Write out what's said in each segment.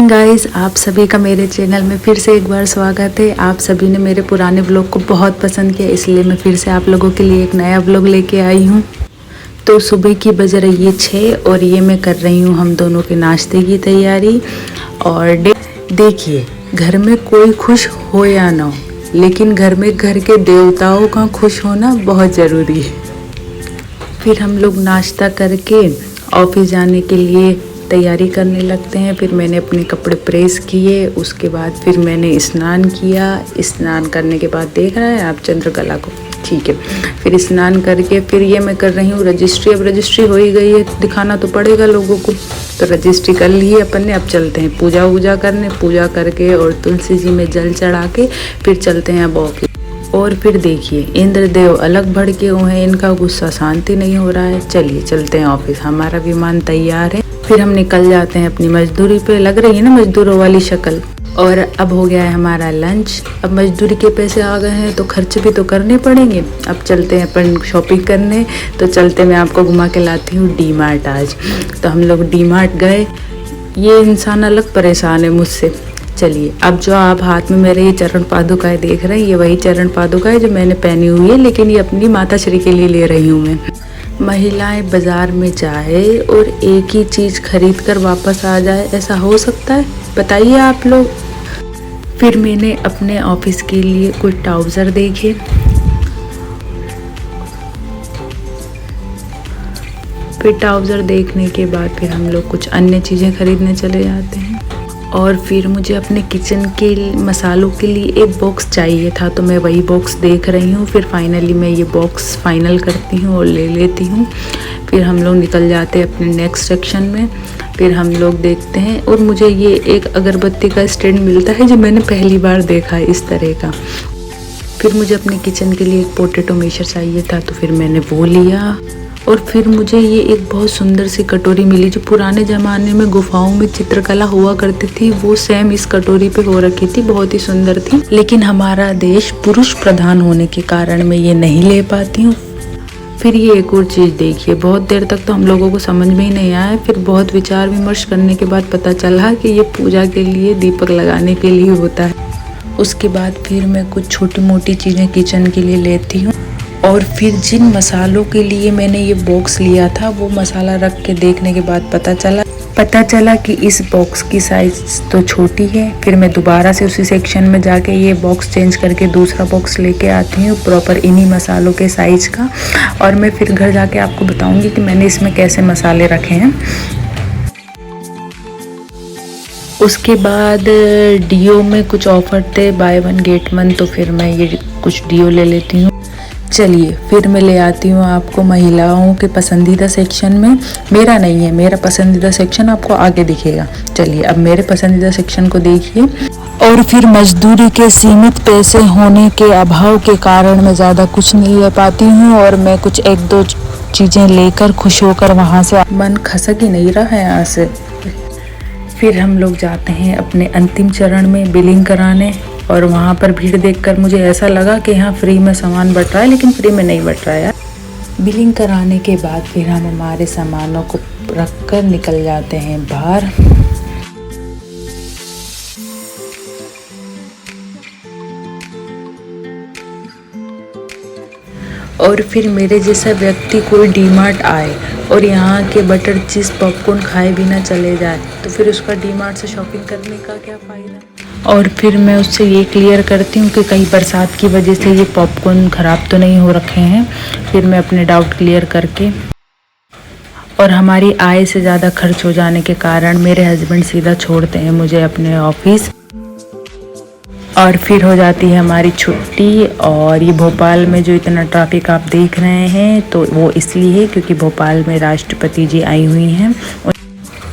Guys, आप सभी का मेरे चैनल में फिर से एक बार स्वागत है। आप सभी ने मेरे पुराने ब्लॉग को बहुत पसंद किया, इसलिए मैं फिर से आप लोगों के लिए एक नया ब्लॉग लेके आई हूँ। तो सुबह की बज रही है 6 और ये मैं कर रही हूँ हम दोनों के नाश्ते की तैयारी। और देखिए, घर में कोई खुश हो या ना हो, लेकिन घर में घर के देवताओं का खुश होना बहुत ज़रूरी है। फिर हम लोग नाश्ता करके ऑफिस जाने के लिए तैयारी करने लगते हैं। फिर मैंने अपने कपड़े प्रेस किए, उसके बाद फिर मैंने स्नान किया। स्नान करने के बाद देख रहे हैं आप चंद्रकला को, ठीक है। फिर स्नान करके फिर ये मैं कर रही हूँ रजिस्ट्री। अब रजिस्ट्री हो ही गई है, दिखाना तो पड़ेगा लोगों को, तो रजिस्ट्री कर ली है अपन ने। अब चलते हैं पूजा वूजा करने। पूजा करके और तुलसी जी में जल चढ़ा के फिर चलते हैं अब ऑफिस। और फिर देखिए, इंद्रदेव अलग भड़के हुए हैं, इनका गुस्सा शांति नहीं हो रहा है। चलिए चलते हैं ऑफिस, हमारा विमान तैयार है। फिर हम निकल जाते हैं अपनी मजदूरी पे। लग रही है ना मजदूरों वाली शक्ल। और अब हो गया है हमारा लंच। अब मजदूरी के पैसे आ गए हैं तो खर्च भी तो करने पड़ेंगे। अब चलते हैं अपन शॉपिंग करने। तो चलते मैं आपको घुमा के लाती हूँ डी मार्ट आज। तो हम लोग डी मार्ट गए। ये इंसान अलग परेशान है मुझसे। चलिए, अब जो आप हाथ में मेरे ये चरण पादुकाएं देख रहे हैं, ये वही चरण पादुकाएं जो मैंने पहनी हुई है, लेकिन ये अपनी माता श्री के लिए ले रही हूँ मैं। महिलाएं बाजार में जाए और एक ही चीज़ खरीद कर वापस आ जाए, ऐसा हो सकता है? बताइए आप लोग। फिर मैंने अपने ऑफिस के लिए कुछ ट्राउज़र देखे। फिर ट्राउज़र देखने के बाद फिर हम लोग कुछ अन्य चीज़ें खरीदने चले जाते हैं। और फिर मुझे अपने किचन के मसालों के लिए एक बॉक्स चाहिए था, तो मैं वही बॉक्स देख रही हूँ। फिर फाइनली मैं ये बॉक्स फाइनल करती हूँ और ले लेती हूँ। फिर हम लोग निकल जाते हैं अपने नेक्स्ट सेक्शन में। फिर हम लोग देखते हैं, और मुझे ये एक अगरबत्ती का स्टैंड मिलता है जो मैंने पहली बार देखा है इस तरह का। फिर मुझे अपने किचन के लिए एक पोटैटो मैशर चाहिए था, तो फिर मैंने वो लिया। और फिर मुझे ये एक बहुत सुंदर सी कटोरी मिली जो पुराने ज़माने में गुफाओं में चित्रकला हुआ करती थी, वो सेम इस कटोरी पे हो रखी थी, बहुत ही सुंदर थी। लेकिन हमारा देश पुरुष प्रधान होने के कारण मैं ये नहीं ले पाती हूँ। फिर ये एक और चीज़ देखिए, बहुत देर तक तो हम लोगों को समझ में ही नहीं आया। फिर बहुत विचार विमर्श करने के बाद पता चला कि ये पूजा के लिए दीपक लगाने के लिए होता है। उसके बाद फिर मैं कुछ छोटी मोटी चीज़ें किचन के लिए लेती हूँ। और फिर जिन मसालों के लिए मैंने ये बॉक्स लिया था, वो मसाला रख के देखने के बाद पता चला कि इस बॉक्स की साइज़ तो छोटी है। फिर मैं दोबारा से उसी सेक्शन में जाके ये बॉक्स चेंज करके दूसरा बॉक्स लेके आती हूँ प्रॉपर इन्हीं मसालों के साइज़ का। और मैं फिर घर जाके आपको बताऊँगी कि मैंने इसमें कैसे मसाले रखे हैं। उसके बाद डीओ में कुछ ऑफर थे, बाय 1 गेट 1, तो फिर मैं ये कुछ डीओ ले लेती हूँ। चलिए, फिर मैं ले आती हूँ आपको महिलाओं के पसंदीदा सेक्शन में। मेरा नहीं है, मेरा पसंदीदा सेक्शन आपको आगे दिखेगा। चलिए, अब मेरे पसंदीदा सेक्शन को देखिए। और फिर मजदूरी के सीमित पैसे होने के अभाव के कारण मैं ज़्यादा कुछ नहीं ले पाती हूँ, और मैं कुछ 1-2 चीज़ें लेकर खुश होकर वहाँ से मन खसक ही नहीं रहा है यहाँ से। फिर हम लोग जाते हैं अपने अंतिम चरण में बिलिंग कराने। और वहाँ पर भीड़ देखकर मुझे ऐसा लगा कि यहाँ फ्री में सामान बट रहा है, लेकिन फ्री में नहीं बट रहा है यार। बिलिंग कराने के बाद फिर हम हमारे सामानों को रखकर निकल जाते हैं बाहर। और फिर मेरे जैसा व्यक्ति कोई डी मार्ट आए और यहाँ के बटर चीज़ पॉपकॉर्न खाए बिना चले जाए, तो फिर उसका डी मार्ट से शॉपिंग करने का क्या फ़ायदा। और फिर मैं उससे ये क्लियर करती हूँ कि कहीं बरसात की वजह से ये पॉपकॉर्न ख़राब तो नहीं हो रखे हैं। फिर मैं अपने डाउट क्लियर करके, और हमारी आय से ज़्यादा खर्च हो जाने के कारण मेरे हस्बैंड सीधा छोड़ते हैं मुझे अपने ऑफिस। और फिर हो जाती है हमारी छुट्टी। और ये भोपाल में जो इतना ट्रैफिक आप देख रहे हैं, तो वो इसलिए है क्योंकि भोपाल में राष्ट्रपति जी आई हुई हैं।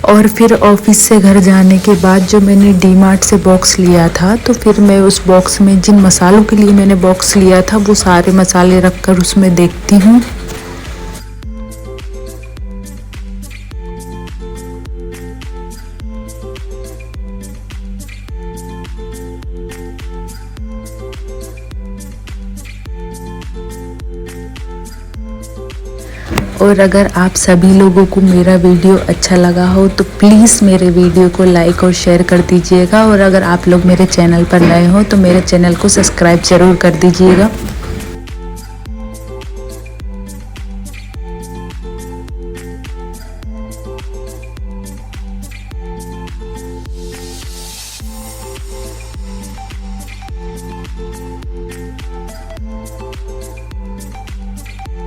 और फिर ऑफिस से घर जाने के बाद जो मैंने डी मार्ट से बॉक्स लिया था, तो फिर मैं उस बॉक्स में जिन मसालों के लिए मैंने बॉक्स लिया था, वो सारे मसाले रखकर उसमें देखती हूँ। और अगर आप सभी लोगों को मेरा वीडियो अच्छा लगा हो तो प्लीज़ मेरे वीडियो को लाइक और शेयर कर दीजिएगा। और अगर आप लोग मेरे चैनल पर नए हो तो मेरे चैनल को सब्सक्राइब ज़रूर कर दीजिएगा।